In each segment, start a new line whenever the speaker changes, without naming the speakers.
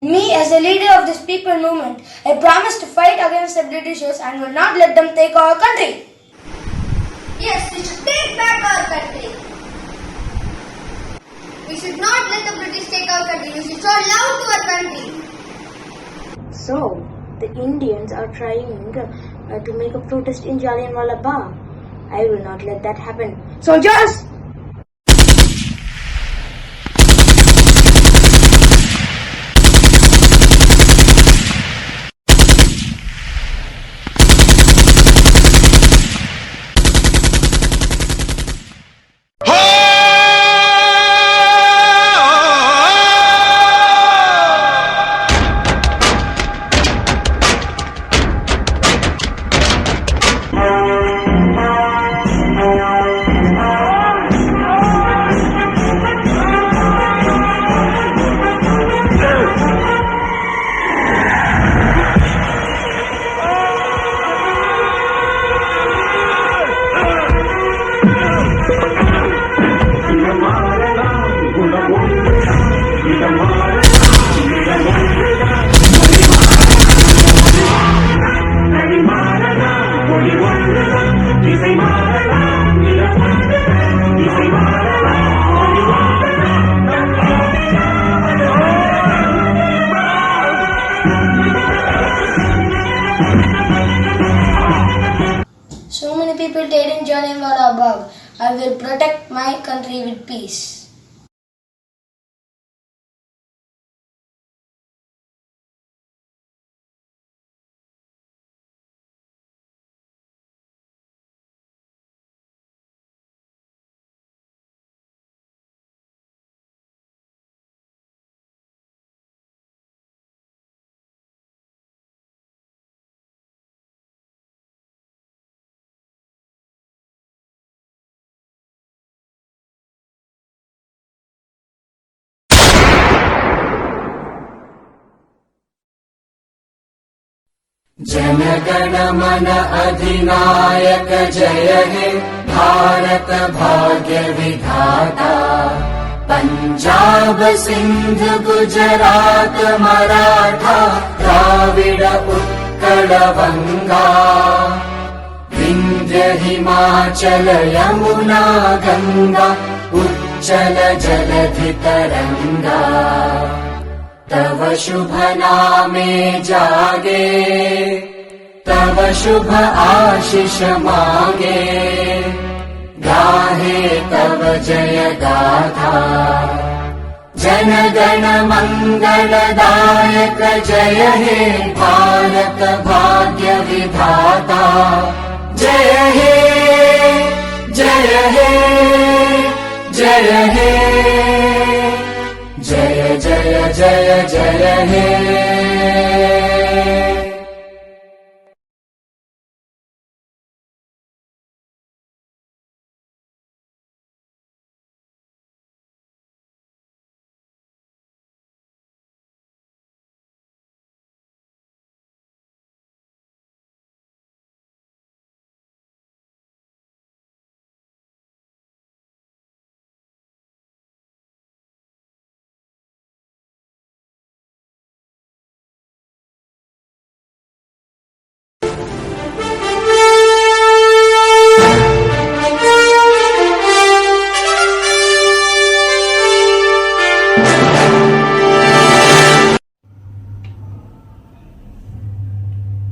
Me, as a leader of this people movement, I promise to fight against the Britishers and will not let them take our country.
Yes, we should take back our country. We should not let the British take our country. We should show love to our country.
So, the Indians are trying to make a protest in Jallianwala Bagh. I will not let that happen. Soldiers!
So many people died in Jallianwala Bagh. I will protect my country with peace.
जनगण मन अधिनायक जय हे भारत भाग्य विधाता पंजाब सिंध गुजरात मराठा द्राविड उत्कल बंगा विंध्य हिमाचल यमुना गंगा उच्चल जलधि तरंगा तव शुभ नामे जागे तव शुभ आशीष मांगे गाहे तव जय गाथा जन गण मंगलदायक जय हे भारत भाग्य विधाता जय हे जय हे जय हे जय जय जय जय हे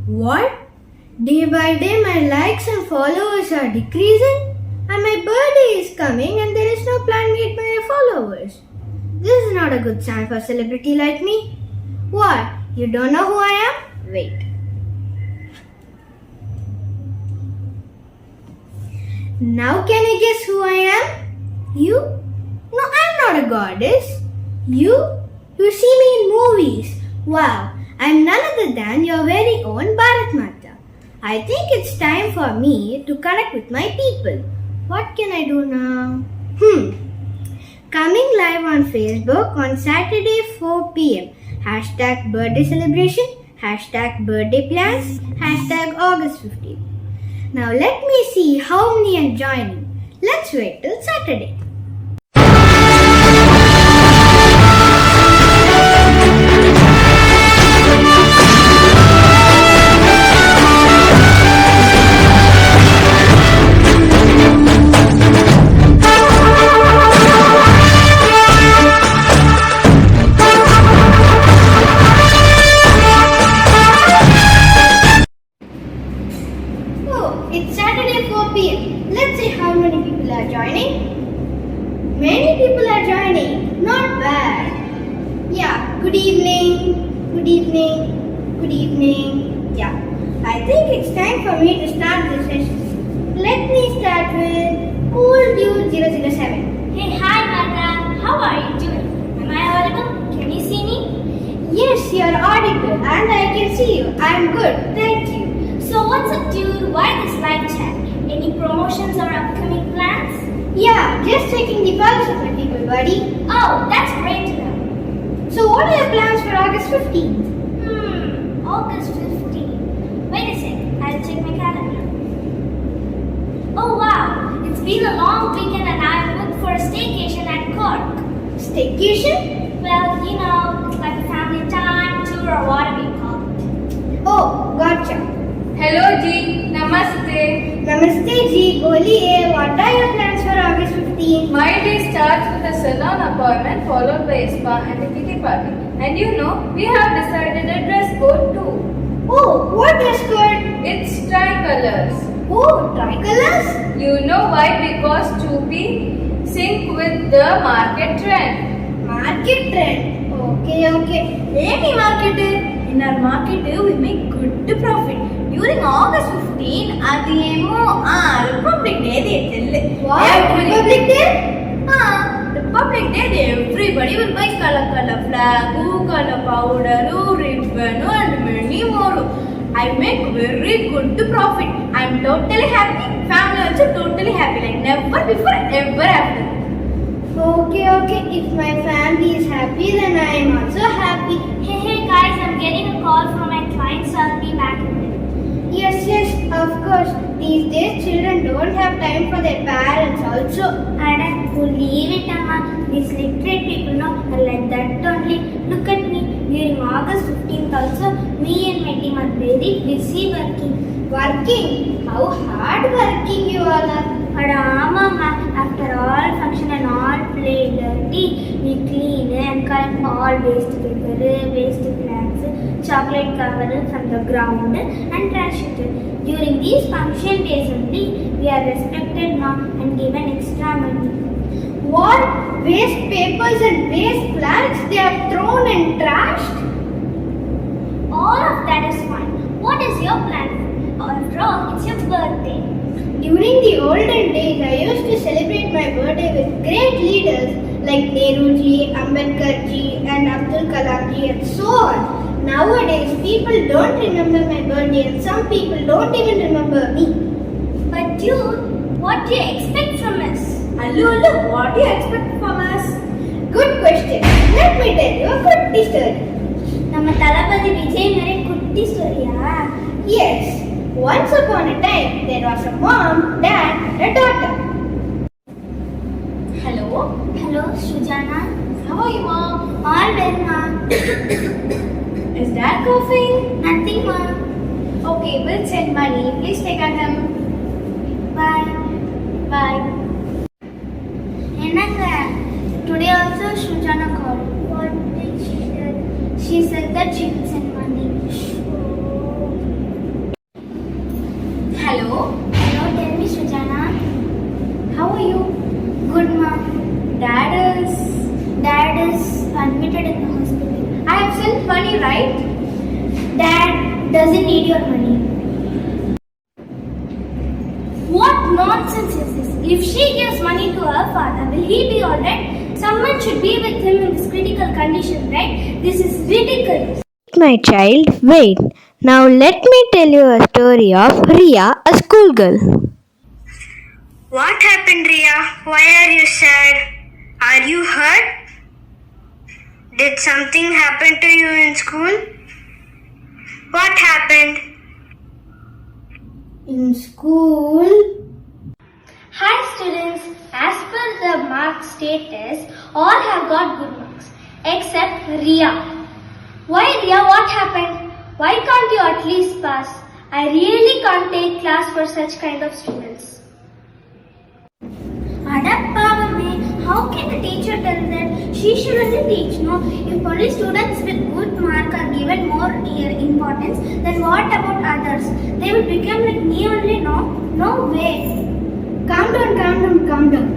What? Day by day my likes and followers are decreasing and my birthday is coming and there is no plan made by my followers. This is not a good sign for a celebrity like me. What? You don't know who I am? Wait. Now can you guess who I am? You? No, I'm not a goddess. You? You see me in movies. Wow. I'm none other than your very own Bharat Mata. I think it's time for me to connect with my people. What can I do now? Coming live on Facebook on Saturday 4 p.m. Hashtag birthday celebration, hashtag birthday plans, hashtag August 15th. Now let me see how many are joining. Let's wait till Saturday. joining? Many people are joining. Not bad. Yeah, good evening. Good evening. Good evening. Yeah, I think it's time for me to start the session. Let me start with Cool Dude 007.
Hey, hi, Mata. How are you doing? Am I audible? Can you see me?
Yes, you're audible and I can see you. I'm good. Thank you.
So, what's up, dude? Why this live chat? Any promotions or upcoming plans?
Yeah, just checking the pulse of the people, buddy.
Oh, that's great to know.
So, what are your plans for August 15th?
August 15th. Wait a sec. I'll check my calendar. Oh, wow. It's been a long weekend and I've booked for a staycation at Cork.
Staycation?
Well, you know, it's like a family time tour or whatever you call it.
Oh, gotcha.
Hello Ji, Namaste.
Namaste ji, boliye, what are your plans for August 15th?
My day starts with a salon appointment followed by a spa and a kitty party. And you know, we have decided a dress code too.
Oh, what dress code?
It's tricolors.
Oh, tricolors?
You know why? Because to be sync with the market trend.
Market trend. Okay.
Any market? In our market, we make good profit. During August 15, Republic Day, they tell.
What? Republic Day?
Republic Day, everybody will buy color flag, color powder, ribbon, and many more. I make very good profit. I'm totally happy. Family also totally happy. Like never before, ever after.
Okay. If my family is happy, then I am also happy.
Hey, guys, I'm getting a call from my client, so I'll be back in a minute.
Yes, of course. These days, children don't have time for their parents also.
Ada, leave it, Amma. These literate people know are like that only. Look at me. During August 15th also, me and my team are very busy working.
Working? How hard working you all are.
Ada, Mama, after all function and all play dirty, we clean and collect all waste paper, waste flags, chocolate cover from the ground and trash it. During these function days only, we are respected now and given extra money.
What? Waste papers and waste flags they have thrown and trashed?
All of that is fine. What is your plan? After all, it's your birthday.
During the olden days, I used to celebrate my birthday with great leaders like Nehruji, Ambedkarji and Abdul Kalamji and so on. Nowadays, people don't remember my birthday and some people don't even remember me.
But dude, what do you expect from us?
Allu, what do you expect from us?
Good question. Let me tell you a good story.
நம்ம தளபதி விஜய் மாதிரி குட்டி ஸ்டோரியா?
Yes, once upon a time, there was a mom, dad, and a daughter.
Hello, Sujana. How are you, Mom? All well, Mom.
Is Dad coughing?
Nothing, Mom.
Okay, we'll send money. Please take at him.
Bye.
Bye.
Enanga, today also Sujana called. What did she say? She said that she will send money.
Hello.
Hello, tell me, Sujana.
How are you?
Good, Mom.
Dad is
admitted in the hospital.
I have sent money, right?
Dad doesn't need your money. What nonsense is this? If she gives money to her father, will he be alright? Someone should be with him in this critical condition, right? This is ridiculous.
My child, wait. Now let me tell you a story of Ria, a schoolgirl. What happened, Ria? Why are you sad? Are you hurt? Did something happen to you in school? What happened? In school?
Hi students, as per the mark status, all have got good marks except Ria. Why Ria, what happened? Why can't you at least pass? I really can't take class for such kind of students. Adapavame, how can a teacher tell that? She shouldn't teach, no? If only students with good mark are given more importance, then what about others? They will become like me only, no? No way.
Calm down, calm down, calm down.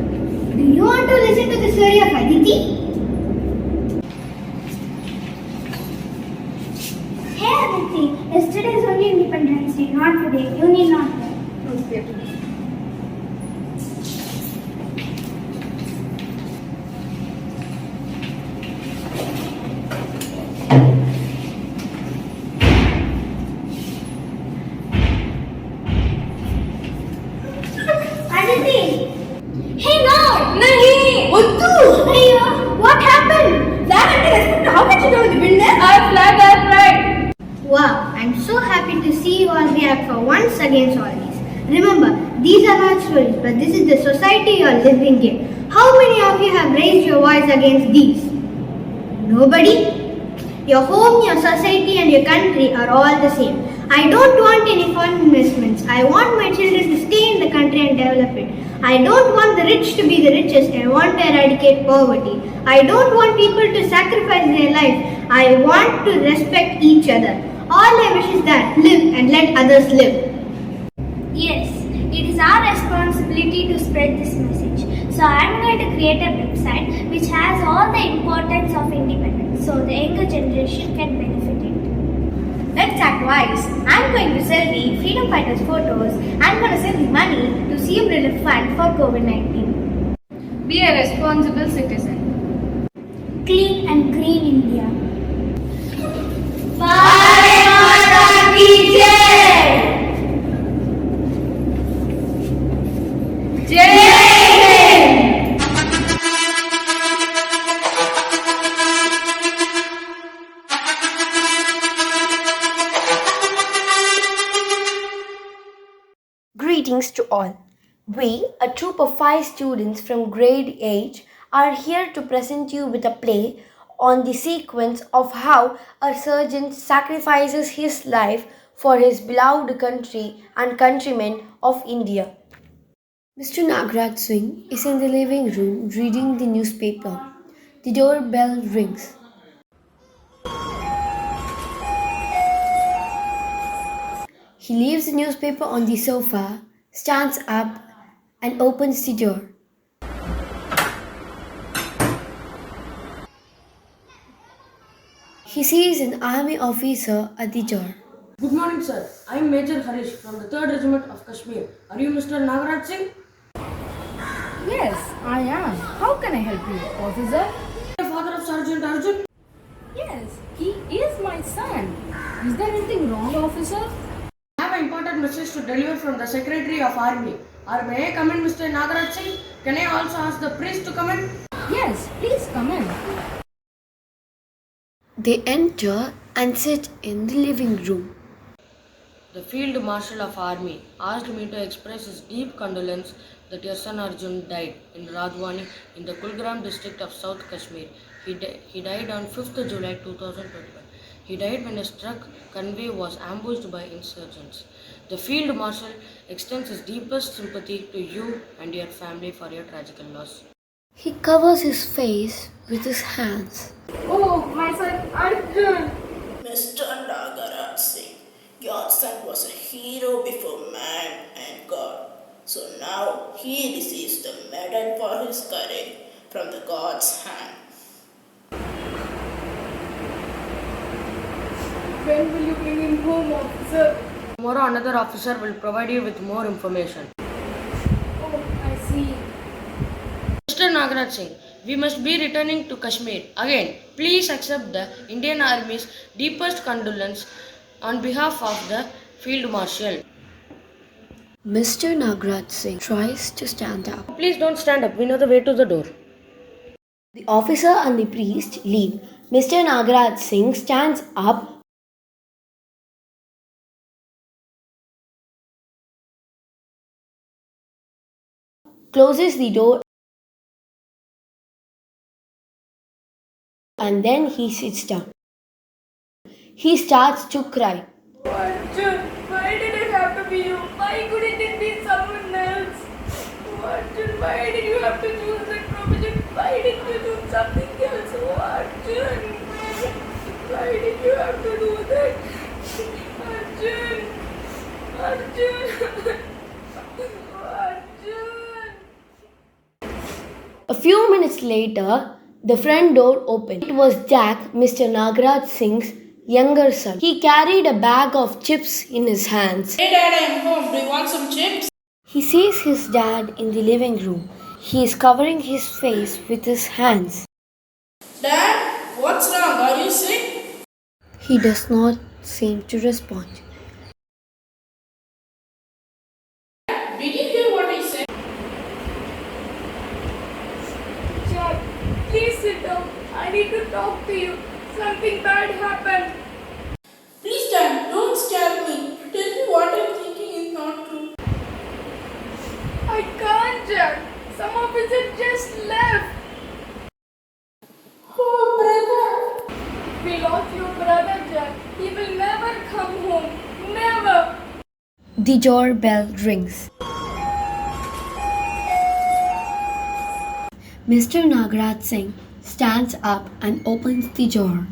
Do you want to listen to the story of Aditi?
Hey Aditi, yesterday is only Independence Day, not today. You need not go. Aditi! Hey no! Nahi!
Uttu!
Ayyo, what happened?
Flag anti-respect. How can you do with the business? Our flag.
Wow, I'm so happy to see you all react for once against all these. Remember, these are not stories, but this is the society you are living in. How many of you have raised your voice against these? Nobody? Your home, your society and your country are all the same. I don't want any foreign investments. I want my children to stay in the country and develop it. I don't want the rich to be the richest. I want to eradicate poverty. I don't want people to sacrifice their life. I want to respect each other. All I wish is that live and let others live.
Yes, it is our responsibility to spread this message. So I am going to create a website which has all the importance of independence so the younger generation can benefit it.
Let's act wise. I'm going to sell the freedom fighters photos. I'm going to send the money to CM Relief Fund for COVID-19. Be a responsible citizen.
Clean and green India.
Greetings to all. We, a troop of 5 students from grade 8, are here to present you with a play on the sequence of how a surgeon sacrifices his life for his beloved country and countrymen of India. Mr. Nagraj Singh is in the living room reading the newspaper. The doorbell rings. He leaves the newspaper on the sofa, stands up, and opens the door. He sees an army officer at the door.
Good morning, sir. I am Major Harish from the 3rd Regiment of Kashmir. Are you Mr. Nagaraj Singh?
Yes, I am. How can I help you, officer?
The father of Sergeant Arjun?
Yes, he is my son. Is there anything wrong, officer?
I have an important message to deliver from the Secretary of Army. Or may I come in, Mr. Nagaraj Singh? Can I also ask the priest to come in?
Yes, please come in.
They enter and sit in the living room.
The Field Marshal of Army asked me to express his deep condolence that your son Arjun died in Radwani in the Kulgram district of South Kashmir. He died on 5th July 2021. He died when a truck convoy was ambushed by insurgents. The Field Marshal extends his deepest sympathy to you and your family for your tragic loss.
He covers his face with his hands.
Oh, my son Arjun.
Mr. Nagaraj Singh, your son was a hero before man and God. So now he receives the medal for his courage from the God's hand.
When will you bring him home, officer?
Tomorrow another officer will provide you with more information.
Oh, I see.
Mr. Nagaraj Singh, we must be returning to Kashmir. Again, please accept the Indian Army's deepest condolence on behalf of the Field Marshal.
Mr. Nagraj Singh tries to stand up.
Please don't stand up. We know the way to the door.
The officer and the priest leave. Mr. Nagraj Singh stands up, closes the door, and then he sits down. He starts to cry.
Arjun, why did it have to be you? Why couldn't it be someone else? Arjun, why did you have to choose that profession? Why didn't you choose something else? Arjun, why did you have to do that? Arjun, Arjun, Arjun.
A few minutes later, the front door opened. It was Jack, Mr. Nagaraj Singh's younger son. He carried a bag of chips in his hands.
Hey Dad, I'm home. Do you want some chips?
He sees his dad in the living room. He is covering his face with his hands.
Dad, what's wrong? Are you sick?
He does not seem to respond.
Did you hear what I said?
Jack, please sit down. I need to talk to you. Something bad happened.
Please, Dad, don't scare me. Tell me what I'm thinking is not true.
I can't, Jack. Some officer just left.
Oh, brother.
We lost your brother, Jack. He will never come home. Never.
The doorbell rings. Mr. Nagaraj Singh stands up and opens the door.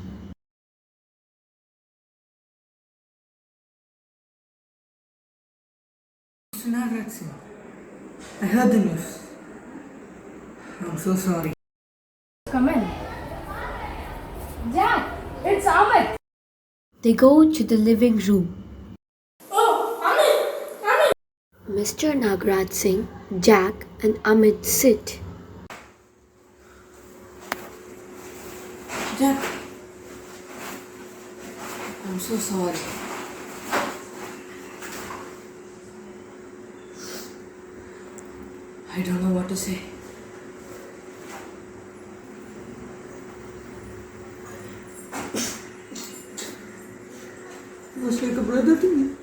Mr. Nagaraj Singh, I heard the news. I'm so sorry.
Come in. Jack, it's Amit.
They go to the living room.
Oh, Amit!
Mr. Nagaraj Singh, Jack, and Amit sit.
Jack, I'm so sorry. I don't know what to say. He was like a brother to me.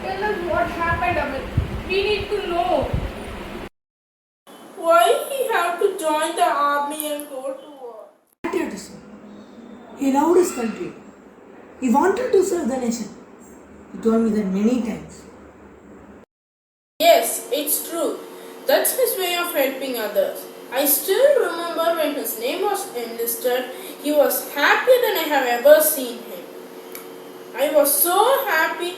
Tell us what happened, Amit. We need to know.
Why he have to join the army and go to war?
Patriotism. He loved his country. He wanted to serve the nation. He told me that many times.
Yes, it's true. That's his way of helping others. I still remember when his name was enlisted, he was happier than I have ever seen him. I was so happy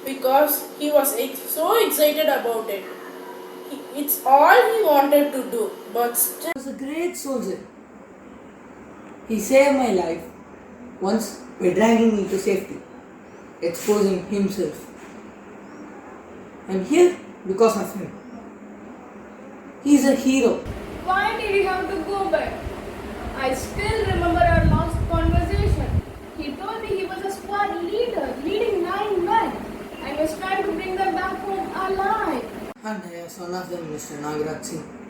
because he was so excited about it. It's all he wanted to do, but still.
He was a great soldier. He saved my life once by dragging me to safety, exposing himself. I'm here because of him. He's a hero.
Why did he have to go back? I still remember our last conversation. He told me he was a squad leader, leading 9 men, and was trying to bring them back home alive.
And I was one of them, Mr. Nagaraj Singh.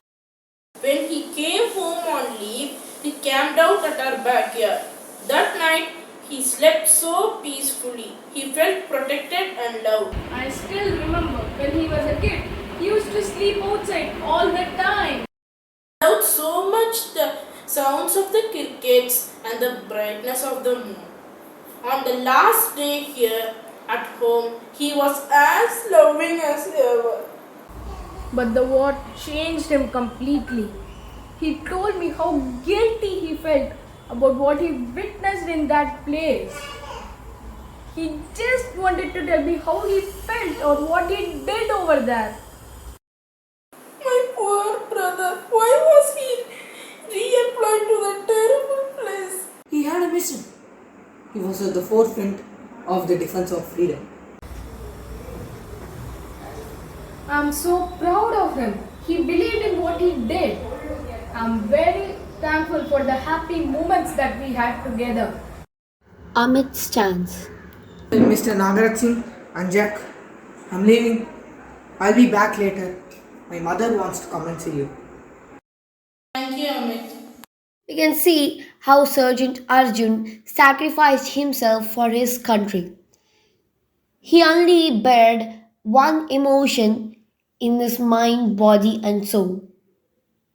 When he came home on leave, he camped out at our backyard. That night, he slept so peacefully. He felt protected and loved.
I still remember when he was a kid, he used to sleep outside all the time.
He loved so much the sounds of the crickets and the brightness of the moon. On the last day here at home, he was as loving as ever.
But the war changed him completely. He told me how guilty he felt about what he witnessed in that place. He just wanted to tell me how he felt or what he did over there.
My poor brother, why was he reemployed to that terrible place?
He had a mission. He was at the forefront of the defense of freedom.
I'm so proud of him. He believed in what he did. I'm very thankful for the happy moments that we had together.
Amit stands.
Mr. Nagaraj Singh and Jack, I'm leaving. I'll be back later. My mother wants to come and see you.
Thank you, Amit.
We can see how Sergeant Arjun sacrificed himself for his country. He only bared one emotion in his mind, body, and soul.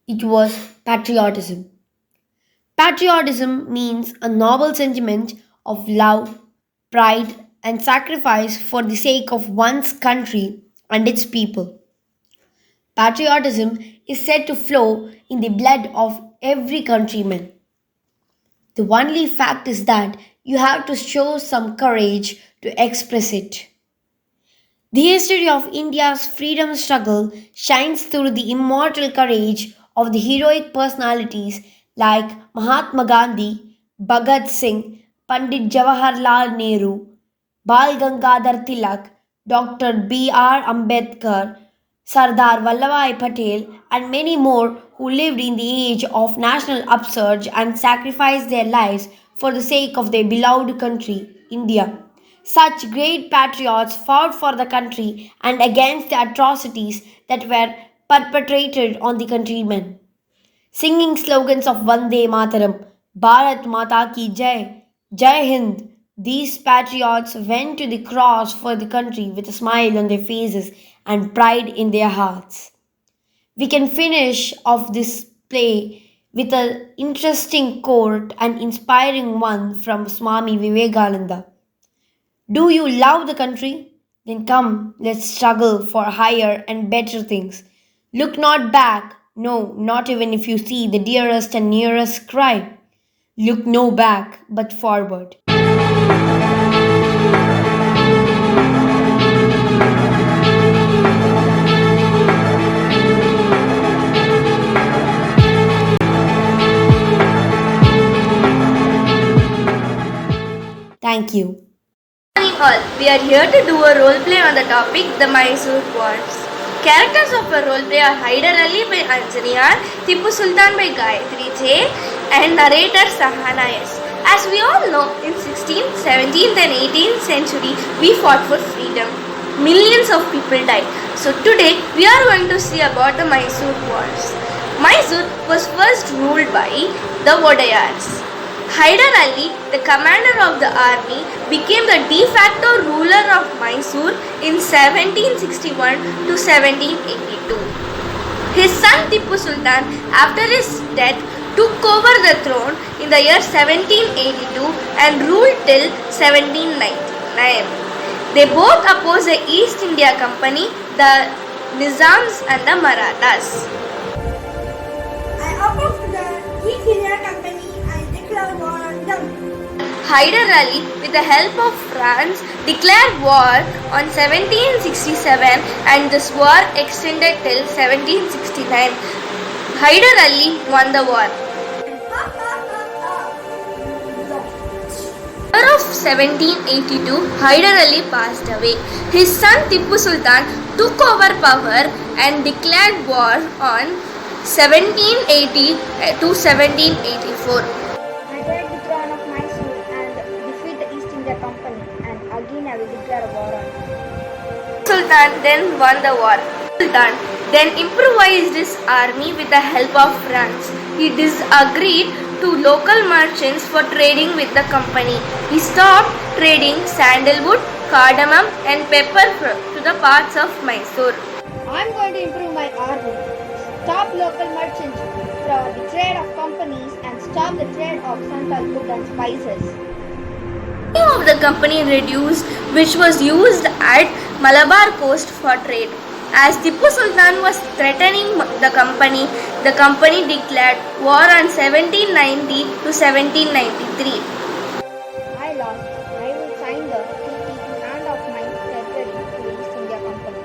It was patriotism. Patriotism means a noble sentiment of love, pride, and sacrifice for the sake of one's country and its people. Patriotism is said to flow in the blood of every countryman. The only fact is that you have to show some courage to express it. The history of India's freedom struggle shines through the immortal courage of the heroic personalities like Mahatma Gandhi, Bhagat Singh, Pandit Jawaharlal Nehru, Bal Gangadhar Tilak, Dr. B.R. Ambedkar, Sardar Vallabhbhai Patel, and many more who lived in the age of national upsurge and sacrificed their lives for the sake of their beloved country, India. Such great patriots fought for the country and against the atrocities that were perpetrated on the countrymen. Singing slogans of Vande Mataram, Bharat Mata Ki Jai, Jai Hind, these patriots went to the cross for the country with a smile on their faces and pride in their hearts. We can finish off this play with an interesting quote and inspiring one from Swami Vivekananda. Do you love the country? Then come, let's struggle for higher and better things. Look not back, no, not even if you see the dearest and nearest cry. Look no back, but forward. Thank you.
Morning all, we are here to do a role play on the topic the Mysore Wars. Characters of the role play are Hyder Ali by Anjani R, Tipu Sultan by Gayatri J, and narrator Sahana S. As we all know, in 16th, 17th and 18th century, we fought for freedom. Millions of people died. So today, we are going to see about the Mysore Wars. Mysore was first ruled by the Vodayars. Hyder Ali, the commander of the army, became the de facto ruler of Mysore in 1761 to 1782. His son Tipu Sultan, after his death, took over the throne in the year 1782 and ruled till 1799. They both opposed the East India Company, the Nizams and the Marathas.
I oppose the East India Company. I declare war on them.
Hyder Ali, with the help of France, declared war on 1767 and this war extended till 1769. Hyder Ali won the war. In the year of 1782, Hyder Ali passed away. His son Tipu Sultan took over power and declared war on 1780 to 1784.
I take the throne of Mysore and defeat the East India Company, and again I will declare a war on it.
Sultan then won the war. Sultan then improvised his army with the help of France. He disagreed to local merchants for trading with the company. He stopped trading sandalwood, cardamom and pepper to the parts of Mysore.
I am going to improve my army, stop local merchants from the trade of companies, and stop the trade of sandalwood and spices.
The revenue of the company reduced, which was used at Malabar coast for trade. As Tipu Sultan was threatening the company declared war on 1790 to 1793.
I lost. I will sign the treaty to hand off my territory to the East India Company.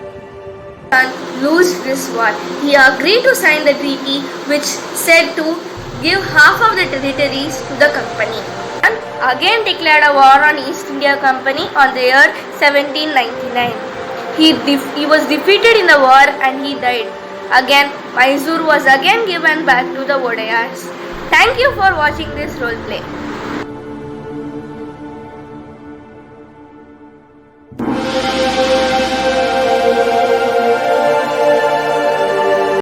Sultan lost this war. He agreed to sign the treaty which said to give half of the territories to the company. And again declared a war on East India Company on the year 1799. He was defeated in the war and he died. Again, Mysore was again given back to the Vodayars. Thank you for watching this role play.